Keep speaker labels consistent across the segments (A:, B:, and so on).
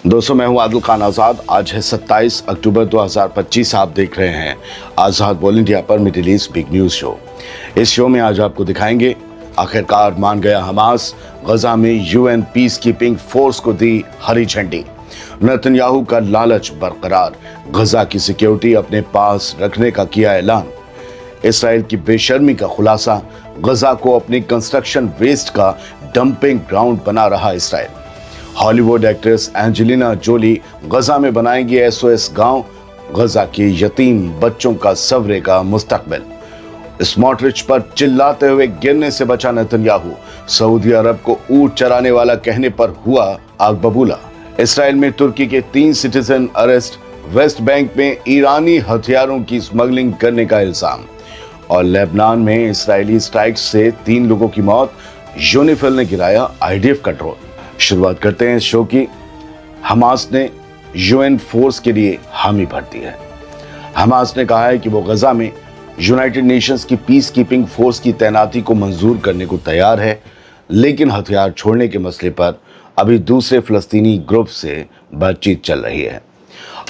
A: दोस्तों, मैं हूं आदिल खान आज़ाद। आज है 27 अक्टूबर 2025। आप देख रहे हैं आज़ाद वॉल इंडिया पर middle east big news show. इस शो में आज आपको दिखाएंगे आखिरकार मान गया हमास, गजा में यूएन पीस कीपिंग फोर्स को दी हरी झंडी, नेतन्याहू का लालच बरकरार, गजा की सिक्योरिटी अपने पास रखने का किया ऐलान, इसराइल की बेशर्मी का खुलासा, गजा को अपनी कंस्ट्रक्शन वेस्ट का डंपिंग ग्राउंड बना रहा Israel, Hollywood actress Angelina Jolie Gaza में बनाएंगी एसओएस गांव, गजा के यतीम बच्चों का सवरेगा मुस्तकबिल, स्मोट्रिच पर चिल्लाते हुए गिरने से बचा नेतन्याहू, सऊदी अरब को ऊंट चराने वाला कहने पर हुआ आग बबूला, इसराइल में तुर्की के 3 सिटीजन अरेस्ट, वेस्ट बैंक में ईरानी हथियारों की स्मगलिंग करने का इल्जाम, और लेबनान में इस्राएली स्ट्राइक्स से 3 लोगों की मौत, यूनिफिल ने गिराया आईडीएफ का ड्रोन। शुरुआत करते हैं इस शो की। हमास ने यूएन फोर्स के लिए हामी भर दी है। हमास ने कहा है कि वो गजा में यूनाइटेड नेशंस की पीस कीपिंग फोर्स की तैनाती को मंजूर करने को तैयार है, लेकिन हथियार छोड़ने के मसले पर अभी दूसरे फिलिस्तीनी ग्रुप से बातचीत चल रही है।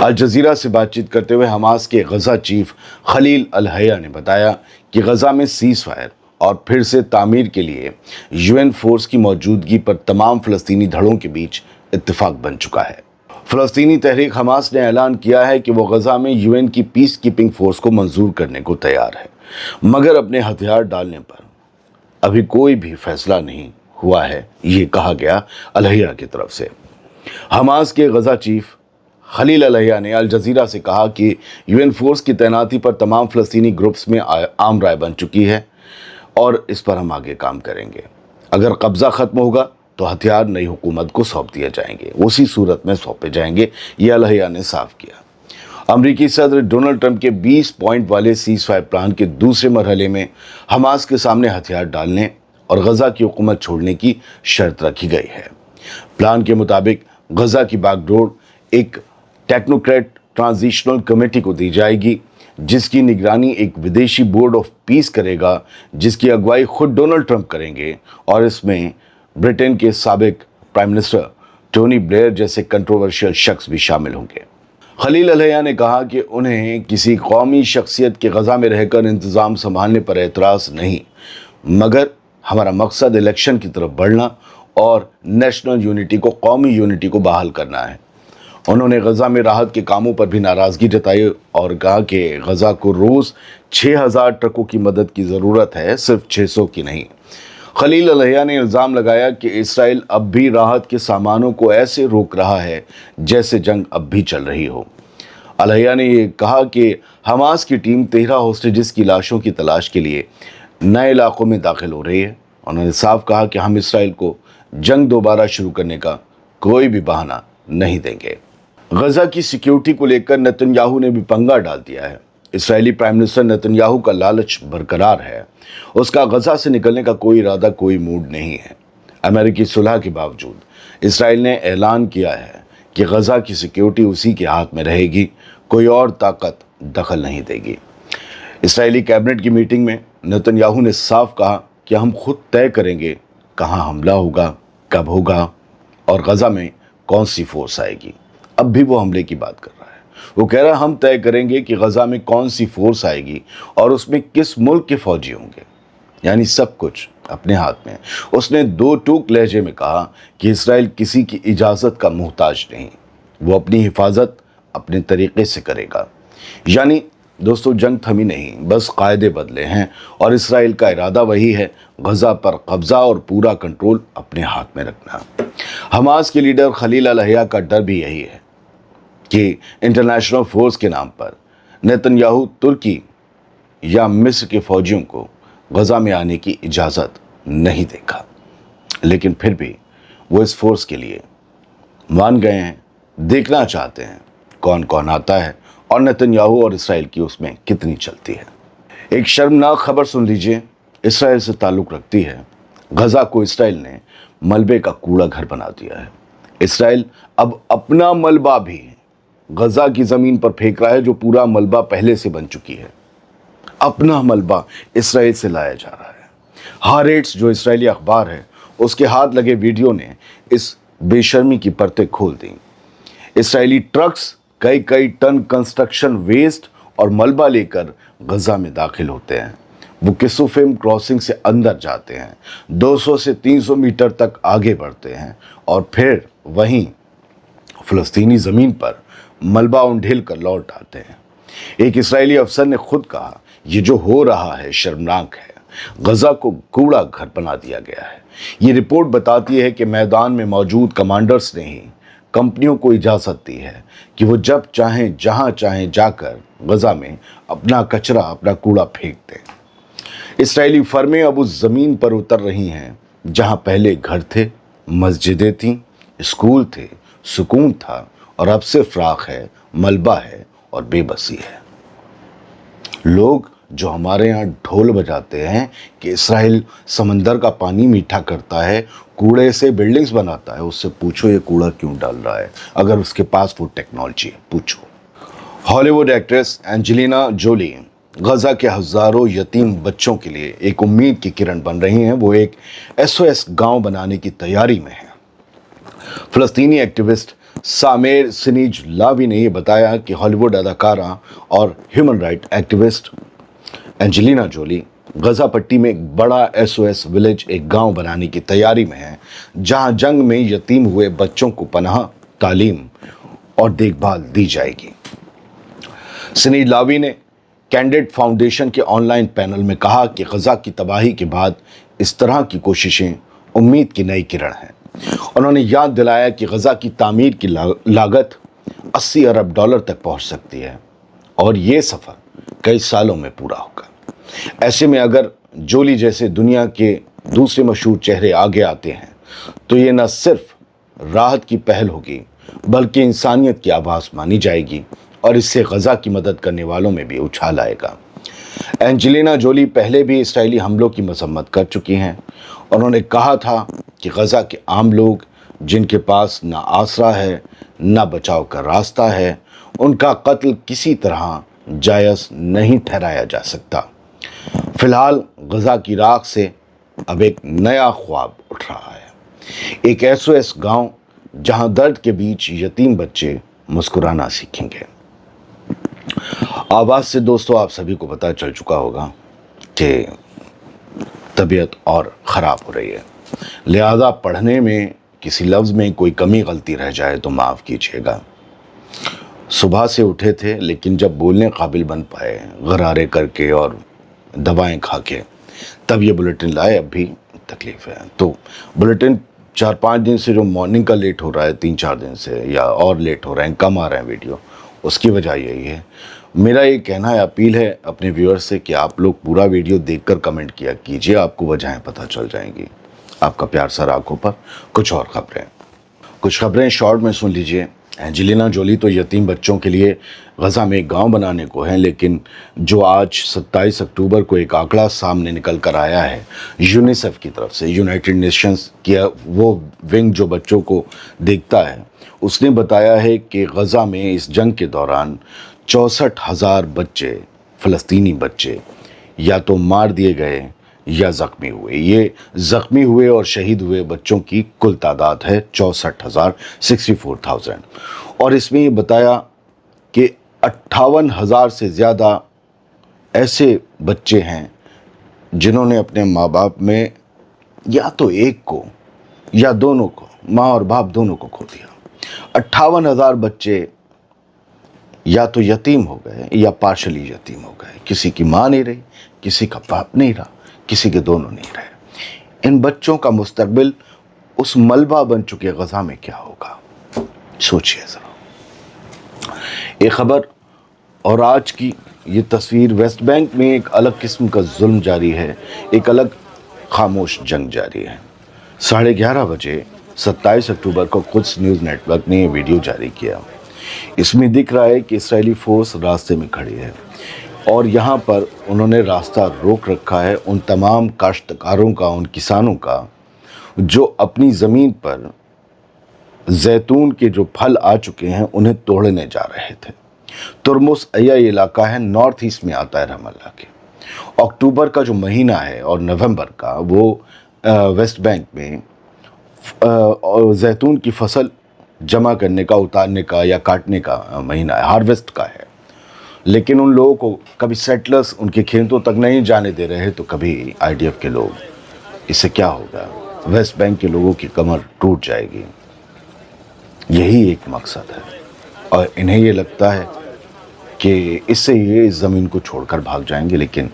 A: अल जजीरा से बातचीत करते हुए हमास के गजा चीफ खलील अल हया ने बताया कि गजा में सीज फायर और फिर से तामीर के लिए यूएन फोर्स की मौजूदगी पर तमाम फ़लस्तीनी धड़ों के बीच इत्तेफाक बन चुका है। फ़लस्तीनी तहरीक हमास ने ऐलान किया है कि वो गजा में यूएन की पीस कीपिंग फोर्स को मंजूर करने को तैयार है, मगर अपने हथियार डालने पर अभी कोई भी फैसला नहीं हुआ है, ये कहा गया अलहिया की तरफ से। हमास के गजा चीफ खलील अलहिया ने अल जजीरा से कहा कि यूएन फोर्स की तैनाती पर तमाम फ़लस्तीनी ग्रुप्स में आम राय बन चुकी है और इस पर हम आगे काम करेंगे। अगर कब्जा खत्म होगा तो हथियार नई हुकूमत को सौंप दिए जाएंगे, उसी सूरत में सौंपे जाएंगे, ये अलहिया ने साफ किया। अमरीकी सदर डोनाल्ड ट्रंप के 20 पॉइंट वाले सीज फायर प्लान के दूसरे मरहले में हमास के सामने हथियार डालने और गजा की हुकूमत छोड़ने की शर्त रखी गई है। प्लान के मुताबिक गजा की बागडोर एक टेक्नोक्रेट ट्रांजिशनल कमेटी को दी जाएगी, जिसकी निगरानी एक विदेशी बोर्ड ऑफ पीस करेगा, जिसकी अगुवाई खुद डोनाल्ड ट्रंप करेंगे, और इसमें ब्रिटेन के साबिक प्राइम मिनिस्टर टोनी ब्लेयर जैसे कंट्रोवर्शियल शख्स भी शामिल होंगे। खलील अलहिया ने कहा कि उन्हें किसी कौमी शख्सियत के गजा में रहकर इंतज़ाम संभालने पर एतराज़ नहीं, मगर हमारा मकसद इलेक्शन की तरफ बढ़ना और नेशनल यूनिटी को, कौमी यूनिटी को बहाल करना है। उन्होंने गजा में राहत के कामों पर भी नाराज़गी जताई और कहा कि गजा को रोज़ 6000 ट्रकों की मदद की ज़रूरत है, सिर्फ 600 की नहीं। खलील अलहिया ने इल्ज़ाम लगाया कि इसराइल अब भी राहत के सामानों को ऐसे रोक रहा है जैसे जंग अब भी चल रही हो। अलहिया ने ये कहा कि हमास की टीम 13 होस्टेजेस की लाशों की तलाश के लिए नए इलाकों में दाखिल हो रही है। उन्होंने साफ कहा कि हम इसराइल को जंग दोबारा शुरू करने का कोई भी बहाना नहीं देंगे। गजा की सिक्योरिटी को लेकर नेतन्याहू ने भी पंगा डाल दिया है। इस्राएली प्राइम मिनिस्टर नेतन्याहू का लालच बरकरार है, उसका गजा से निकलने का कोई इरादा, कोई मूड नहीं है। अमेरिकी सुलह के बावजूद इसराइल ने ऐलान किया है कि गजा की सिक्योरिटी उसी के हाथ में रहेगी, कोई और ताकत दखल नहीं देगी। इसराइली कैबिनेट की मीटिंग में नेतन्याहू ने साफ कहा कि हम खुद तय करेंगे कहाँ हमला होगा, कब होगा और गजा में कौन सी फोर्स आएगी। अब भी वो हमले की बात कर रहा है। वो कह रहा है हम तय करेंगे कि गजा में कौन सी फोर्स आएगी और उसमें किस मुल्क के फौजी होंगे, यानी सब कुछ अपने हाथ में। उसने 2 टूक लहजे में कहा कि इसराइल किसी की इजाज़त का मोहताज नहीं, वो अपनी हिफाजत अपने तरीके से करेगा। यानी दोस्तों, जंग थमी नहीं, बस कायदे बदले हैं और इसराइल का इरादा वही है, गजा पर कब्जा और पूरा कंट्रोल अपने हाथ में रखना। हमास के लीडर खलील अलहिया का डर भी यही है कि इंटरनेशनल फोर्स के नाम पर नेतन्याहू तुर्की या मिस्र के फौजियों को गजा में आने की इजाज़त नहीं देगा, लेकिन फिर भी वो इस फोर्स के लिए मान गए हैं। देखना चाहते हैं कौन कौन आता है और नेतन्याहू और इसराइल की उसमें कितनी चलती है। एक शर्मनाक खबर सुन लीजिए, इसराइल से ताल्लुक़ रखती है। गजा को इसराइल ने मलबे का कूड़ा घर बना दिया है। इसराइल अब अपना मलबा भी गजा की ज़मीन पर फेंक रहा है, जो पूरा मलबा पहले से बन चुकी है। अपना मलबा इसराइल से लाया जा रहा है। हारेट्स जो इसराइली अखबार है, उसके हाथ लगे वीडियो ने इस बेशर्मी की परतें खोल दी। इसराइली ट्रक्स कई कई टन कंस्ट्रक्शन वेस्ट और मलबा लेकर गजा में दाखिल होते हैं। वो किसुफिम क्रॉसिंग से अंदर जाते हैं, 200 से 300 मीटर तक आगे बढ़ते हैं और फिर वहीं फ़लस्तीनी ज़मीन पर मलबा उंडेल कर लौट आते हैं। एक इस्राएली अफसर ने खुद कहा, ये जो हो रहा है शर्मनाक है, गजा को कूड़ा घर बना दिया गया है। ये रिपोर्ट बताती है कि मैदान में मौजूद कमांडर्स ने ही कंपनियों को इजाज़त दी है कि वो जब चाहें जहां चाहें जाकर गजा में अपना कचरा, अपना कूड़ा फेंक दें। इस्राएली फर्में अब उस ज़मीन पर उतर रही हैं जहां पहले घर थे, मस्जिदें थीं, स्कूल थे, सुकून था, और अब सिर्फ राख है, मलबा है और बेबसी है। लोग जो हमारे यहाँ ढोल बजाते हैं कि इसराइल समंदर का पानी मीठा करता है, कूड़े से बिल्डिंग्स बनाता है, उससे पूछो ये कूड़ा क्यों डाल रहा है, अगर उसके पास वो टेक्नोलॉजी है, पूछो। हॉलीवुड एक्ट्रेस एंजेलिना जोली गजा के हज़ारों यतीम बच्चों के लिए एक उम्मीद की किरण बन रही हैं। वो एक SOS गांव बनाने की तैयारी में है। फ़लस्तीनी एक्टिविस्ट सामेर सिनीज लावी ने यह बताया कि हॉलीवुड अदाकारा और human right activist Angelina Jolie Gaza पट्टी में एक बड़ा SOS विलेज, एक गांव बनाने की तैयारी में है, जहां जंग में यतीम हुए बच्चों को पनाह, तालीम और देखभाल दी जाएगी। सिनीज लावी ने कैंडिड फाउंडेशन के ऑनलाइन पैनल में कहा कि गजा की तबाही के बाद इस तरह की कोशिशें उम्मीद की नई किरण हैं। उन्होंने याद दिलाया कि गजा की तामीर की लागत $80 अरब तक पहुंच सकती है और ये सफ़र कई सालों में पूरा होगा। ऐसे में अगर जोली जैसे दुनिया के दूसरे मशहूर चेहरे आगे आते हैं तो ये न सिर्फ राहत की पहल होगी बल्कि इंसानियत की आवाज़ मानी जाएगी और इससे गजा की मदद करने वालों में भी उछाल आएगा। एंजेलिना जोली पहले भी इसराइली हमलों की मजम्मत कर चुकी हैं। उन्होंने कहा था कि गजा के आम लोग जिनके पास ना आसरा है, ना बचाव का रास्ता है, उनका कत्ल किसी तरह जायज़ नहीं ठहराया जा सकता। फिलहाल गजा की राख से अब एक नया ख्वाब उठ रहा है, एक SOS गांव जहां दर्द के बीच यतीम बच्चे मुस्कुराना सीखेंगे। आवाज़ से दोस्तों आप सभी को पता चल चुका होगा कि तबीयत और ख़राब हो रही है, लिहाजा पढ़ने में किसी लफ्ज़ में कोई कमी गलती रह जाए तो माफ़ कीजिएगा। सुबह से उठे थे लेकिन जब बोलने काबिल बन पाए गरारे करके और दवाएं खा के, तब ये बुलेटिन लाए। अब भी तकलीफ़ है तो बुलेटिन 4-5 दिन से जो मॉर्निंग का लेट हो रहा है, 3-4 दिन से या और लेट हो रहे हैं, कम आ रहे हैं वीडियो, उसकी वजह यही है। मेरा ये कहना है, अपील है अपने व्यूअर्स से कि आप लोग पूरा वीडियो देखकर कमेंट किया कीजिए, आपको वजहें पता चल जाएंगी। आपका प्यार सर आंखों पर। कुछ खबरें शॉर्ट में सुन लीजिए। एंजेलिना जोली तो यतीम बच्चों के लिए गजा में एक गांव बनाने को है, लेकिन जो आज 27 अक्टूबर को एक आंकड़ा सामने निकल कर आया है यूनिसेफ की तरफ से, यूनाइटेड नेशंस की वो विंग जो बच्चों को देखता है, उसने बताया है कि गजा में इस जंग के दौरान 64,000 बच्चे, फ़लस्तीनी बच्चे, या तो मार दिए गए या ज़ख्मी हुए। ये ज़ख्मी हुए और शहीद हुए बच्चों की कुल तादाद है 64,000। और इसमें ये बताया कि 58,000 से ज़्यादा ऐसे बच्चे हैं जिन्होंने अपने माँ बाप में या तो एक को या दोनों को, माँ और बाप दोनों को खो दिया। 58,000 बच्चे या तो यतीम हो गए या पार्शली यतीम हो गए। किसी की माँ नहीं रही, किसी का बाप नहीं रहा, किसी के दोनों नहीं रहे। इन बच्चों का मुस्तकबिल उस मलबा बन चुके गजा में क्या होगा, सोचिए ज़रा। एक खबर और आज की ये तस्वीर, वेस्ट बैंक में एक अलग किस्म का जुल्म जारी है, एक अलग खामोश जंग जारी है। 11:30 बजे 27 अक्टूबर को कुद्स न्यूज़ नेटवर्क ने ये वीडियो जारी किया। इसमें दिख रहा है कि इसराइली फोर्स रास्ते में खड़ी है और यहाँ पर उन्होंने रास्ता रोक रखा है उन तमाम काश्तकारों का, उन किसानों का जो अपनी ज़मीन पर जैतून के जो फल आ चुके हैं उन्हें तोड़ने जा रहे थे। तुरमुस अय्या इलाका है, नॉर्थ ईस्ट में आता है रमल्ला के। अक्टूबर का जो महीना है और नवंबर का, वो वेस्ट बैंक में जैतून की फसल जमा करने का, उतारने का या काटने का महीना है, हार्वेस्ट का है। लेकिन उन लोगों को कभी सेटलर्स उनके खेतों तक नहीं जाने दे रहे, तो कभी आईडीएफ के लोग। इससे क्या होगा? वेस्ट बैंक के लोगों की कमर टूट जाएगी। यही एक मकसद है, और इन्हें ये लगता है कि इससे ये इस ज़मीन को छोड़कर भाग जाएंगे। लेकिन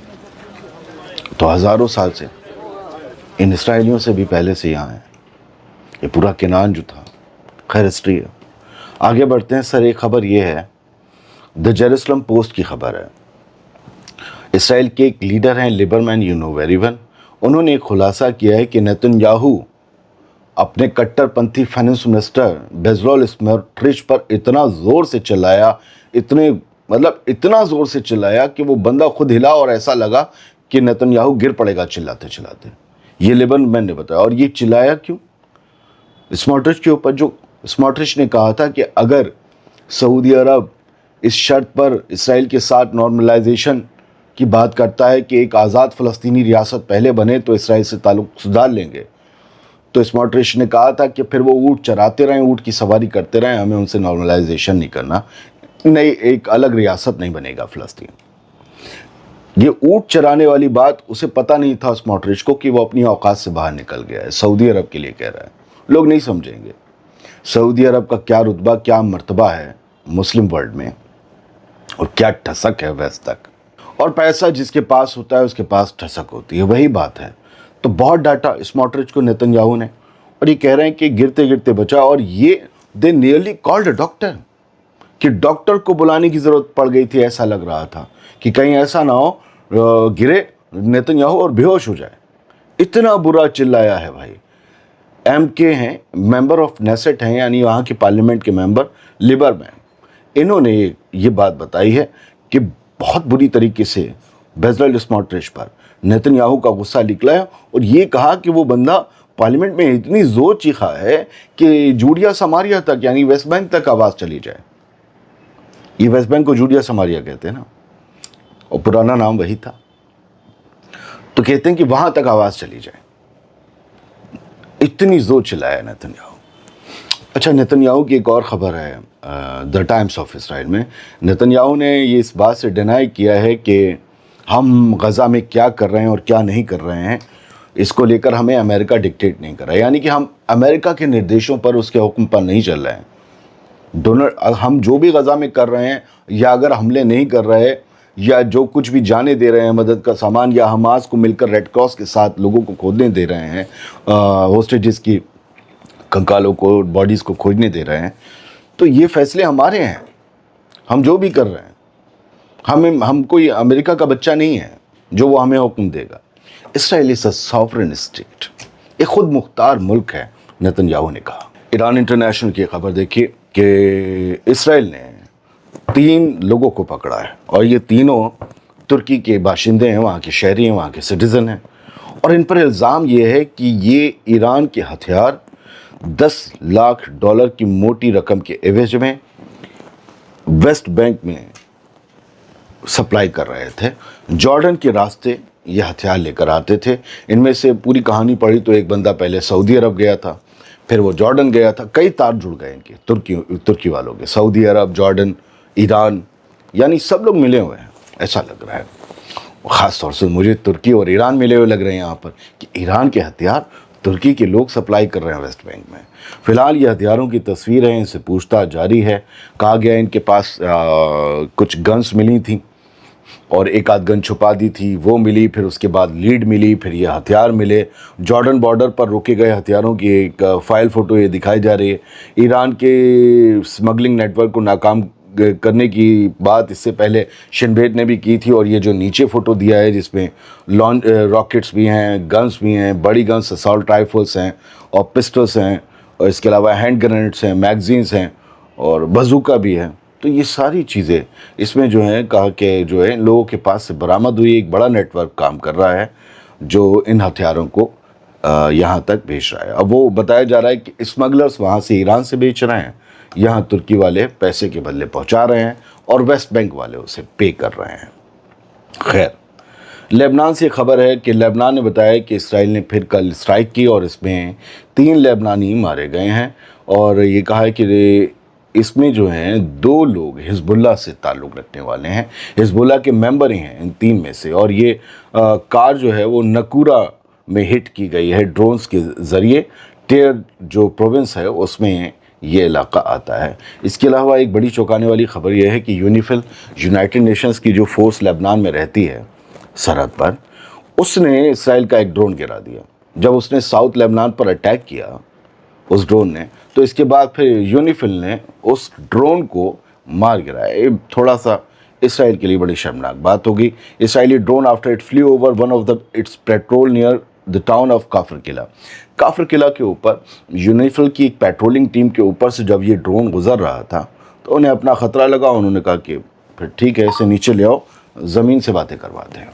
A: तो हज़ारों साल से इन इसराइलियों से भी पहले से यहाँ है। ये पूरा केनान जो था, खैर हिस्ट्री है। आगे बढ़ते हैं सर। एक खबर ये है, द जेरूसलम पोस्ट की खबर है। इसराइल के एक लीडर हैं, Lieberman, you know very well. उन्होंने एक खुलासा किया है कि नेतन्याहू अपने कट्टरपंथी फाइनेंस मिनिस्टर बेजलोल स्मोट्रिच पर इतना ज़ोर से चिल्लाया, इतना ज़ोर से चिल्लाया कि वो बंदा खुद हिला और ऐसा लगा कि नेतन्याहू गिर पड़ेगा चिल्लाते चिल्लाते। ये लिबरमैन ने बताया। और ये चिल्लाया क्यों? स्मोट्रिच के ऊपर, जो स्मोट्रिच ने कहा था कि अगर सऊदी अरब इस शर्त पर इसराइल के साथ नॉर्मलाइजेशन की बात करता है कि एक आज़ाद फ़लस्तीनी रियासत पहले बने तो इसराइल से ताल्लुक़ सुधार लेंगे, तो स्मोट्रिच ने कहा था कि फिर वो ऊँट चराते रहें, ऊँट की सवारी करते रहें, हमें उनसे नॉर्मलाइजेशन नहीं करना, नहीं, एक अलग रियासत नहीं बनेगा फ़लस्तीन। ये ऊँट चराने वाली बात उसे पता नहीं था स्मोट्रिच को कि वो अपनी औकात से बाहर निकल गया है। सऊदी अरब के लिए कह रहा है, लोग नहीं समझेंगे सऊदी अरब का क्या रुतबा, क्या मर्तबा है मुस्लिम वर्ल्ड में, और क्या ठसक है वेस्ट तक। और पैसा जिसके पास होता है उसके पास ठसक होती है, वही बात है। तो बहुत डांटा स्मोट्रिच को नेतन्याहू ने, और ये कह रहे हैं कि गिरते गिरते बचा। और ये दे नियरली कॉल्ड अ डॉक्टर, कि डॉक्टर को बुलाने की ज़रूरत पड़ गई थी। ऐसा लग रहा था कि कहीं ऐसा ना हो गिरे नेतन्याहू और बेहोश हो जाए। इतना बुरा चिल्लाया है भाई। एमके हैं, मेंबर ऑफ नेसेट हैं, यानी वहाँ के पार्लियामेंट के मेंबर लिबरमैन, इन्होंने ये बात बताई है कि बहुत बुरी तरीके से बेजलेल स्मोट्रिच पर नेतन्याहू का गुस्सा निकला है। और ये कहा कि वो बंदा पार्लियामेंट में इतनी ज़ोर चीखा है कि जूडिया समारिया तक, यानी वेस्ट बैंक तक आवाज़ चली जाए। ये वेस्ट बैंक को जूडिया समारिया कहते हैं ना, और पुराना नाम वही था। तो कहते हैं कि वहाँ तक आवाज़ चली जाए, इतनी ज़ोर चिल्लाया नेतन्याहू। अच्छा, नेतन्याहू की एक और ख़बर है द टाइम्स ऑफ इसराइल में। नेतन्याहू ने ये इस बात से डिनाई किया है कि हम गज़ा में क्या कर रहे हैं और क्या नहीं कर रहे हैं, इसको लेकर हमें अमेरिका डिक्टेट नहीं कर रहा है। यानी कि हम अमेरिका के निर्देशों पर, उसके हुक्म पर नहीं चल रहे हैं। हम जो भी गज़ा में कर रहे हैं, या अगर हमले नहीं कर रहे, या जो कुछ भी जाने दे रहे हैं मदद का सामान, या हमास को मिलकर रेड क्रॉस के साथ लोगों को खोदने दे रहे हैं, होस्टेजेस की कंकालों को, बॉडीज़ को खोजने दे रहे हैं, तो ये फैसले हमारे हैं। हम जो भी कर रहे हैं, हम कोई अमेरिका का बच्चा नहीं है जो वो हमें हुक्म देगा। Israel is a sovereign state, एक खुद मुख्तार मुल्क है, नेतन्याहू ने कहा। ईरान इंटरनेशनल की खबर देखिए कि इसराइल ने 3 लोगों को पकड़ा है, और ये तीनों तुर्की के बाशिंदे हैं, वहाँ के शहरी हैं, वहाँ के सिटीज़न हैं। और इन पर इल्ज़ाम ये है कि ये ईरान के हथियार $10 लाख की मोटी रकम के एवज में वेस्ट बैंक में सप्लाई कर रहे थे। जॉर्डन के रास्ते ये हथियार लेकर आते थे। इनमें से पूरी कहानी पढ़ी तो एक बंदा पहले सऊदी अरब गया था, फिर वो जॉर्डन गया था। कई तार जुड़ गए इनके, तुर्की वालों के। सऊदी अरब, जॉर्डन, ईरान, यानी सब लोग मिले हुए हैं, ऐसा लग रहा है। ख़ास तौर से मुझे तुर्की और ईरान मिले हुए लग रहे हैं यहाँ पर, कि ईरान के हथियार तुर्की के लोग सप्लाई कर रहे हैं वेस्ट बैंक में। फ़िलहाल ये हथियारों की तस्वीर है, इनसे पूछताछ जारी है। कहा गया इनके पास कुछ गन्स मिली थी, और एक आध गन छुपा दी थी, वो मिली, फिर उसके बाद लीड मिली, फिर ये हथियार मिले। जॉर्डन बॉर्डर पर रोके गए हथियारों की एक फ़ाइल फ़ोटो ये दिखाई जा रही है। ईरान के स्मगलिंग नेटवर्क को नाकाम करने की बात इससे पहले शिन बेट ने भी की थी। और ये जो नीचे फ़ोटो दिया है, जिसमें रॉकेट्स भी हैं, गन्स भी हैं, बड़ी गन्स, असॉल्ट राइफल्स हैं, और पिस्टल्स हैं, और इसके अलावा हैंड ग्रेनेड्स हैं, मैगजीन्स हैं, और बंदूका भी है। तो ये सारी चीज़ें इसमें जो है, कहा कि जो है लोगों के पास से बरामद हुई। एक बड़ा नेटवर्क काम कर रहा है जो इन हथियारों को यहाँ तक भेज रहा है। अब वो बताया जा रहा है कि स्मगलर्स वहाँ से ईरान से बेच रहे हैं, यहाँ तुर्की वाले पैसे के बदले पहुँचा रहे हैं, और वेस्ट बैंक वाले उसे पे कर रहे हैं। खैर, लेबनान से खबर है कि लेबनान ने बताया कि इसराइल ने फिर कल स्ट्राइक की, और इसमें 3 लेबनानी मारे गए हैं। اور یہ کہا ہے کہ اس میں جو ہیں 2 لوگ حزب اللہ سے تعلق رکھنے والے ہیں، حزب اللہ کے ممبر ہی ہیں ان 3 میں سے، اور یہ کار جو ہے وہ نکورہ میں ہٹ کی گئی ہے ڈرونز کے ذریعے۔ ٹیر جو پروونس ہے اس میں یہ علاقہ آتا ہے۔ اس کے علاوہ ایک بڑی چونکانے والی خبر یہ ہے کہ یونیفل، یونائٹڈ نیشنز کی جو فورس لبنان میں رہتی ہے سرحد پر، اس نے اسرائیل کا ایک ڈرون گرا دیا۔ جب اس نے ساؤتھ لبنان پر اٹیک کیا اس ڈرون نے، تو اس کے بعد پھر یونیفل نے اس ڈرون کو مار گرایا۔ یہ تھوڑا سا اسرائیل کے لیے بڑی شرمناک بات ہوگی۔ Israeli drone after it flew over one of its patrol near the town of Kafir Qala. کافر قلعہ کے اوپر یونیفل کی ایک پیٹرولنگ ٹیم کے اوپر سے جب یہ ڈرون گزر رہا تھا تو انہیں اپنا خطرہ لگا، انہوں نے کہا کہ پھر ٹھیک ہے اسے نیچے لے آؤ، زمین سے باتیں کرواتے ہیں۔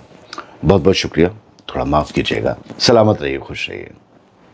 A: بہت بہت شکریہ، تھوڑا معاف کیجیے گا۔ سلامت رہیے، خوش رہیے۔